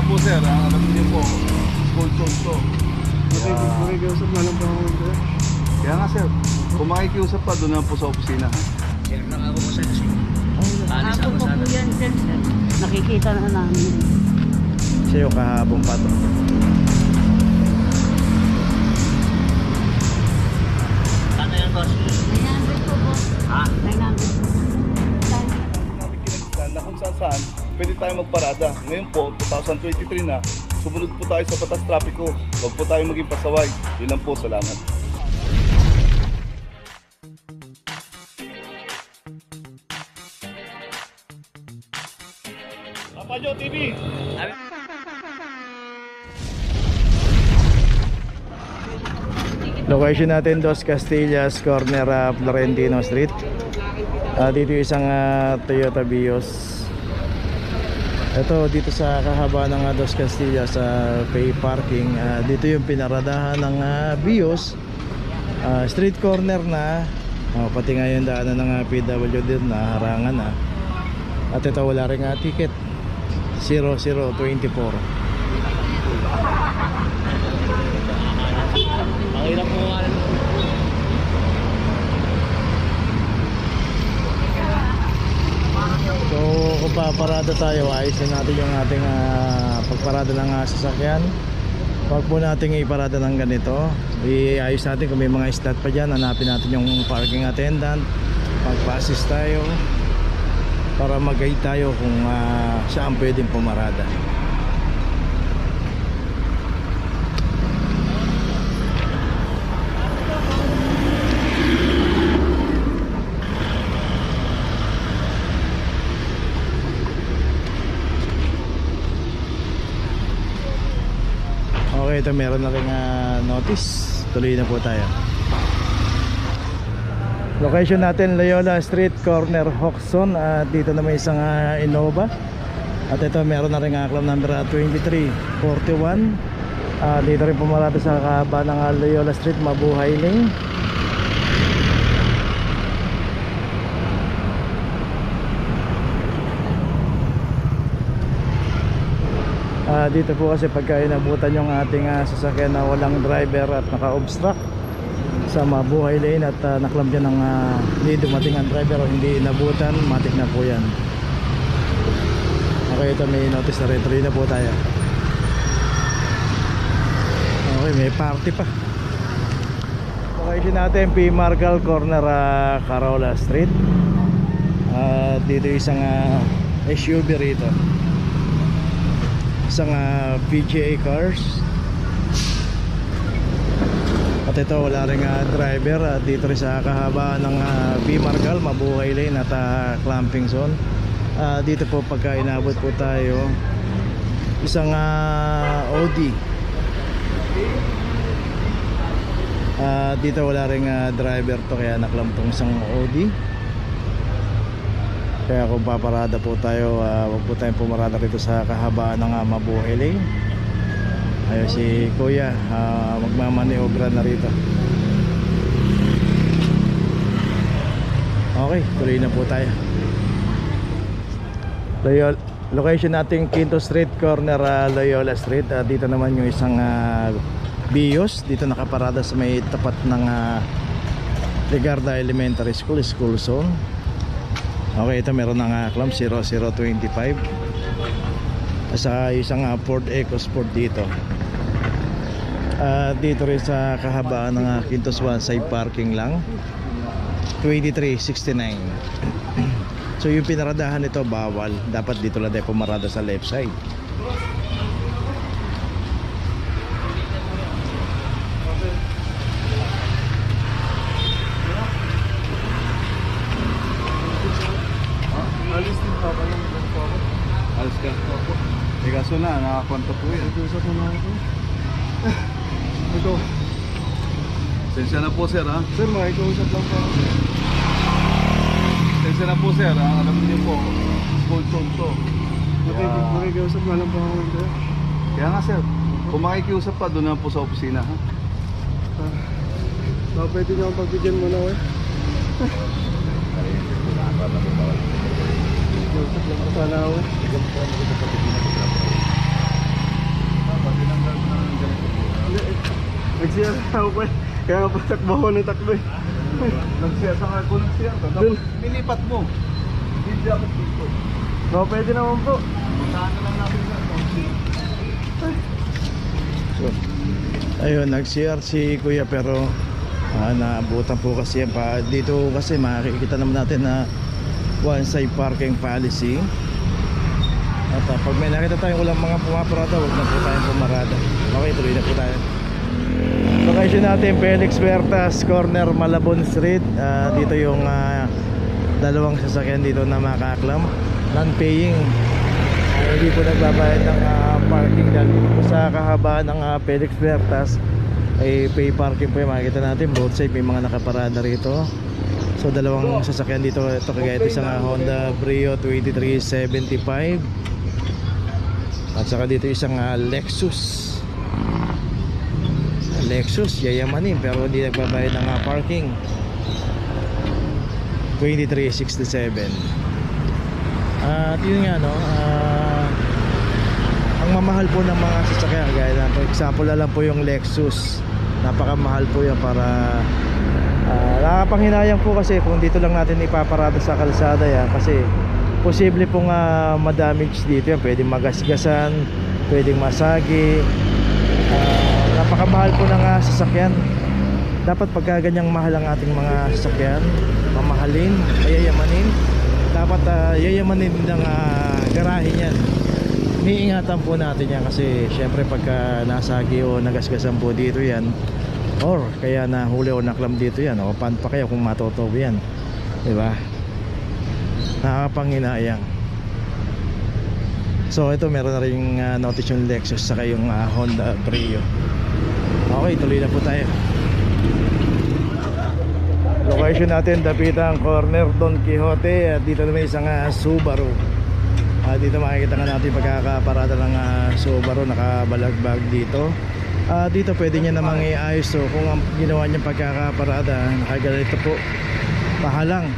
po sir, alam niyo po, school zone to. Makikiusap na lang po ako sir. Kaya nga sir, kung makikiusap pa, doon lang po sa opisina. Sir, lang ako po sa kasi. Alis ako Ako sana. po yan, sir. Nakikita na namin. Sa'yo kahapon pa to. Ano yan, boss? 900 po, boss. Ha? 900 po. Natin kinagsan na kung saan pwede tayo magparada. Ngayon po, 2023 na, sumunod po tayo sa batas trapiko. Huwag po tayo maging pasaway. Yun lang po, salamat. Papajo TV! Location natin Dos Castillas, corner Florentino Street. Dito yung isang Toyota Vios. Ito dito sa kahaba ng Dos Castillas sa pay parking. Dito yung pinaradahan ng Vios. Street corner na. Pati nga yung daanan ng PWD na harangan na. At ito wala rin ticket. 0024. Ang hirap mo nga. So kung paparada tayo, ayusin natin yung ating pagparada ng sasakyan. Pag po natin iparada ng ganito, iayos natin kung may mga slot pa dyan. Hanapin natin yung parking attendant, magpa-assist tayo para mag-guide tayo kung saan pwedeng pumarada. Okay, ito meron na rin notice. Tuloy na po tayo. Location natin Loyola Street, corner Hoxton. Dito na may isang Innova. At ito meron na rin club number 2341. Dito rin pumarada sa kahaba ng Loyola Street, Mabuhay Lane. Dito po kasi pagka inabutan yung ating sasakyan na walang driver at naka-obstruct sa Mabuhay Lane at naklam dyan ng hindi dumating ang driver o hindi inabutan, matik na po yan. Okay, ito may notice na rin. Tuloy na po tayo. Okay, may party pa. Okay, din natin P. Marcal, corner Carola Street. Dito isang SUV rito, isang PGA cars. At ito wala rin driver. Dito rin sa kahaba ng P. Marcal, Mabuhay Lane at clamping zone. Dito po pagka inabot po tayo, isang Audi. Dito wala rin driver to, kaya naklampong isang Audi. Kaya kung paparada po tayo, wag po tayong pumarada rito sa kahabaan ng Mabuhay Lane. Ayun si Kuya, magmamaniobra na rito. Okay, tuloy na po tayo. Location natin Quinto Street, corner Loyola Street. Dito naman yung isang Vios. Dito nakaparada sa may tapat ng Legarda Elementary School, school zone. Okay, ito meron ng clamp 0025. Sa isang Ford EcoSport dito. Dito rin sa kahabaan ng Quintos 1, side parking lang, 2369. So yung pinaradahan nito bawal. Dapat dito lang tayo pumarada sa left side. Alis din pa ba yung po ako? Alis ka? Opo. Kaso na, nakakwanta po yan. Nag-usap mo na ako. Ito. Sensya na po sir ha. Sir, makikausap lang po ako. Sensya na po sir ha. Alam niyo po, school zone to. Makikiusap na lang po ako sir. Kaya nga sir, kung makikiusap pa, doon na po sa opisina ha. Pwede niyo akong pagbigyan muna ako eh. Makikiusap lang po sana ako eh. nag-CR ako pa. Kaya nga patakbo ko ng takbo eh. Nag-share sa ako nag-share ka. Dun. Tapos nilipat mo. Hindi ako dito. O, pwede naman po. Saan na lang natin yan? So, ayun, nag-CR si Kuya pero naabutan po kasi yan pa. Dito kasi makikita naman natin na one side parking policy. At pag may nakita tayong walang mga pumaparada, huwag na po tayong pumarada. Okay, tuloy na po tayo. Location natin, Felix Huertas, corner Malabon Street. Dito yung dalawang sasakyan dito na makaklam. Non-paying. Hindi po nagbabayad ng parking dahil po sa kahabaan ng Felix Huertas ay pay parking po yung makikita natin. Both side may mga nakaparada rito. So dalawang sasakyan dito. Ito kagaya ito isang Honda Brio 2375 at saka dito isang Lexus yayamanin pero hindi nagbabayad ng parking 2367. At yun nga no, ang mamahal po ng mga sasakyan gaya na for example na lang po yung Lexus, napakamahal po yan para nakakapanghinayang po kasi kung dito lang natin ipaparada sa kalsada yan kasi posible pong madamage dito yan, pwedeng magasgasan, pwedeng masagi. Napakamahal po ng sasakyan. Dapat pagka ganyang mahal ang ating mga sasakyan, mamahalin, yayamanin, dapat yayamanin ng garahe niyan. Iingatan po natin yan kasi syempre pagka nasagi o nagasgasan po dito yan or kaya nahuli o naklam dito yan o paano pa kaya kung matotob yan, diba? Nakakapanghinayang. So ito meron na rin notice yung Lexus saka yung Honda Brio. Okay, tuloy na po tayo. Location natin, Dapitan Corner, Don Quixote. At dito naman isang Subaru. Dito makikita nga natin pagkakaparada ng Subaru, nakabalagbag dito. Dito pwede niya namang iayos. So kung ang ginawa niya pagkakaparada, nakagalito po, pahalang.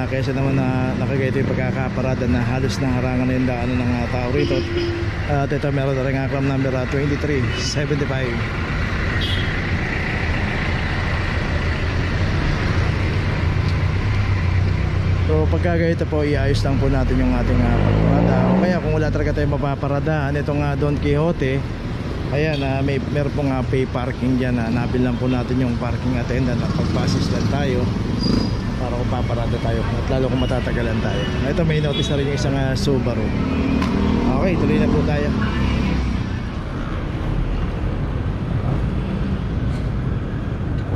Kaysa naman na nakagaito yung pagkakaparada na halos naharangan na yung daanan ng tao rito. At ito meron na rin aklam number 2375. So pagka ganito po, iayos lang po natin yung ating pagparada. O kaya kung wala talaga tayong mapaparadahan, itong Don Quixote, ayan, meron pong pay parking dyan. Hanapin lang po natin yung parking attendant at pagpasis lang tayo para kung paparada tayo at lalo kung matatagalan tayo. Ito may notice na rin yung isang Subaru. Okay, tuloy na po tayo.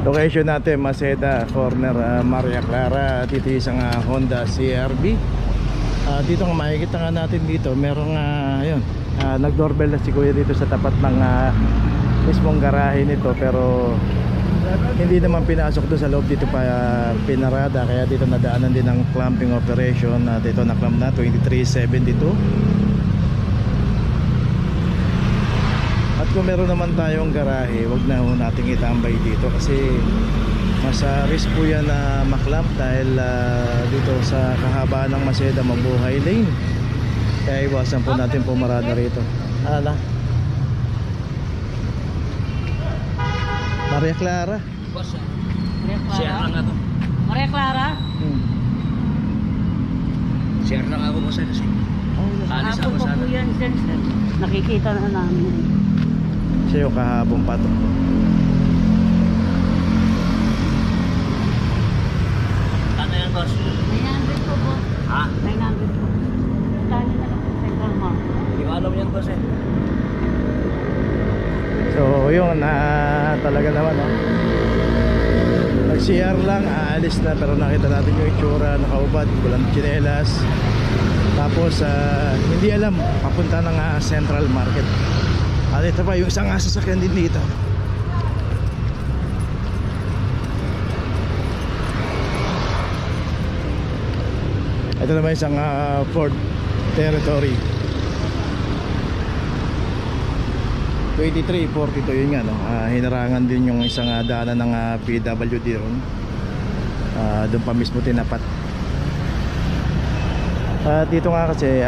Location natin, Maceda, corner Maria Clara. Dito isang Honda CR-V. Dito nga makikita nga natin dito, merong ayun, nag-doorbell na si Kuya dito sa tapat ng mismong garahe nito pero hindi naman pinasok doon sa loob, dito pa pinarada kaya dito nadaanan din ng clamping operation. Dito na-clamp na 2372. At kung meron naman tayong garahe, wag na ho nating itambay dito kasi mas risk po yan na maklamp dahil dito sa kahabaan ng Maceda mabuhay lane. Kaya iwasan po natin pumarada rito. Ala Maria Clara. Boss, Maria share Clara. lang ako. Maria Clara? Share lang ako boss kasi. Alis ako Hapon pa sana. po yan, sir. Nakikita na namin. Siya yung kahapon pa to. Ano yan boss? 900 po, boss. Ha? 900 po. Tanya na lang po sa Kalma. Hindi ko alam yan boss eh. So yun, talaga naman nag-CR lang, aalis na pero nakita natin yung itsura, nakaubad, walang tsinelas. Tapos hindi alam, papunta ng Central Market. At ito pa yung isang sasakyan din dito. Ito naman isang Ford Territory 2342, yun nga no? Hinarangan din yung isang daanan ng PWD ron. Doon pa mismo tinapat. Dito nga kasi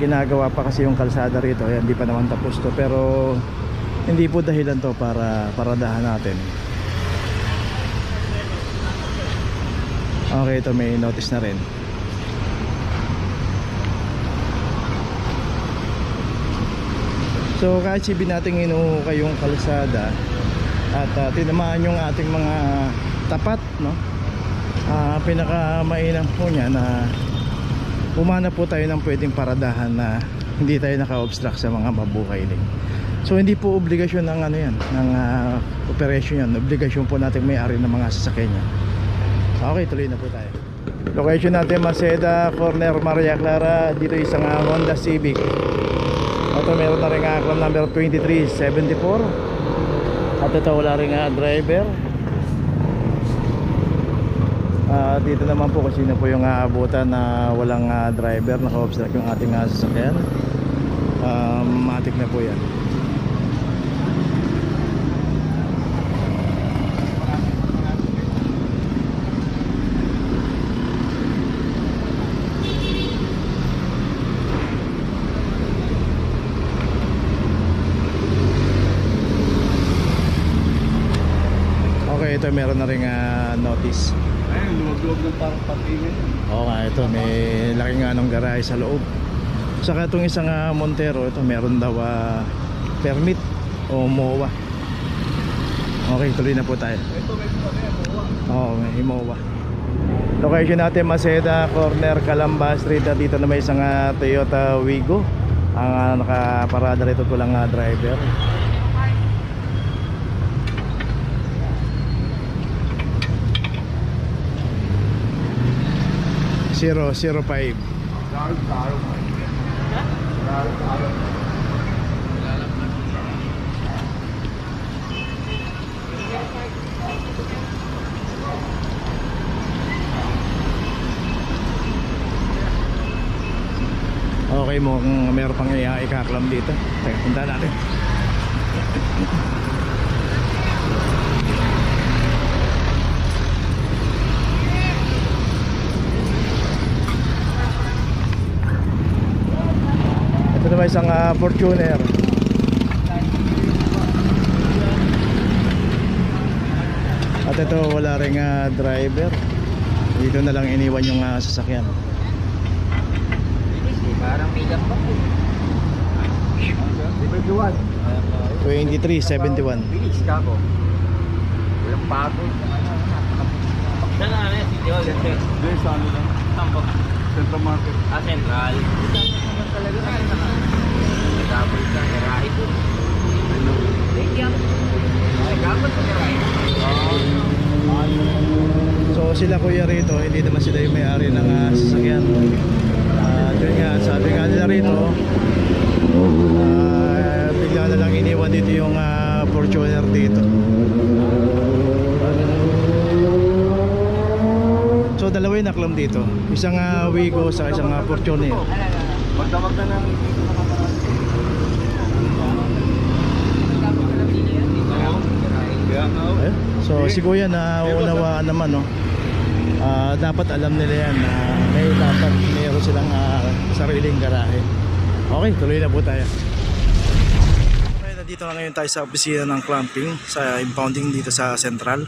ginagawa pa kasi yung kalsada rito. Ayan, di pa naman tapos to pero Hindi po dahilan to para paradahan natin. Okay, ito may notice na rin. So kahit sibin natin inuukay yung kalsada at tinamaan yung ating mga tapat, no? Pinakamainam po niya na umana po tayo ng pwedeng paradahan na hindi tayo naka-obstruct sa mga mabuhay lane. So hindi po obligasyon ng ano yan, ng operation yan. Obligasyon po natin may-ari ng mga sasakyan yan. Okay, tuloy na po tayo. Location natin Maceda, corner Maria Clara. Dito isang Honda Civic. Ito meron na rin claim number 2374. At ito wala rin driver. Dito naman po kasi na po yung aabutan na walang driver, naka-obstruct yung ating sasakyan. Matik na po yan. Okay, ito meron na rin notice. Ayun, lumag-log ng parang patingin. Oo nga, ito may laki nga ng garahe sa loob. Saka itong isang Montero, ito meron daw permit o MOA. Okay, tuloy na po tayo. Ito may MOA. Oo, may MOA. Location natin Maceda, corner Calamba Street. At dito na may isang Toyota Wigo. Ang nakaparada rito walang driver. 005. Okay mo kung meron pang ikaklam dito. Teka, punta natin. Ito naman isang Fortuner. At ito wala ring driver. Dito na lang iniwan yung sasakyan. Parang pick up pa po. 2371. Bilis ka po. Walang pagod. Saan na kami? Doon sa ano lang. Tambok. Central Market. Central. Saan talaga na? Double ka. Garahe po. Thank you. Ay, dapat sa garahe. So sila kuya rito, hindi naman sila yung may-ari ng sasakyan. Yun nga, sabi nga nila rito, bigla na lang iniwan dito yung Fortuner dito. So dalawa yung naklam dito, isang Wigo sa isang Fortuner. Magdamag na ng kaya nga oh. So si kuya na unawaan naman, no? Dapat alam nila yan na may dapat mayroon silang sariling garahe. Okay, tuloy na po tayo. Okay, nandito na ngayon tayo sa opisina ng clamping sa impounding dito sa Central.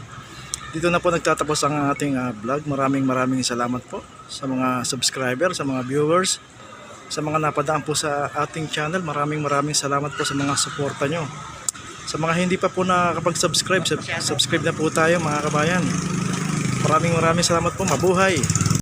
Dito na po nagtatapos ang ating vlog. Maraming salamat po sa mga subscriber, sa mga viewers, sa mga napadaan po sa ating channel. Maraming salamat po sa mga suporta nyo. Sa mga hindi pa po nakakapag-subscribe, subscribe na po tayo mga kabayan. Maraming salamat po. Mabuhay!